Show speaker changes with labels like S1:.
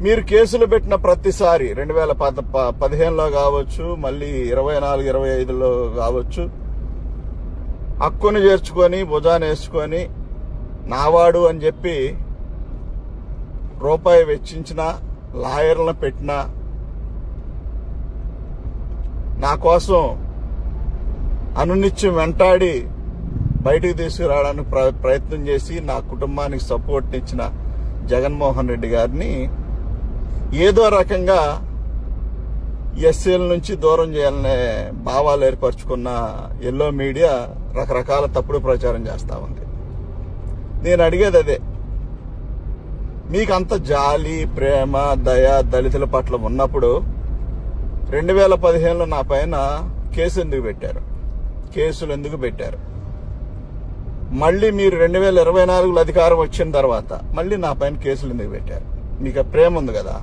S1: మీరు కేసులు పెట్టిన ప్రతిసారి 2015లో కావచ్చు, మళ్ళీ 24, 25లో కావచ్చు, హక్కును చేర్చుకొని భుజాన్ని వేసుకొని నావాడు అని చెప్పి రూపాయి వెచ్చించిన లాయర్లను పెట్టినా నా కోసం అనునిత్యం వెంటాడి బయటికి తీసుకురావడానికి ప్రయత్నం చేసి నా కుటుంబానికి సపోర్ట్ ఇచ్చిన జగన్మోహన్ రెడ్డి గారిని ఏదో రకంగా ఎస్సీల నుంచి దూరం చేయాలనే భావాలు ఏర్పరచుకున్న ఎల్లో మీడియా రకరకాల తప్పుడు ప్రచారం చేస్తా ఉంది. నేను అడిగేది అదే, మీకు అంత జాలి, ప్రేమ, దయ దళితుల పట్ల ఉన్నప్పుడు 2015లో నా పైన కేసులు ఎందుకు పెట్టారు? మళ్ళీ మీరు 2024లో అధికారం వచ్చిన తర్వాత మళ్ళీ నా పైన కేసులు ఎందుకు పెట్టారు? మీకు ప్రేమ ఉంది కదా.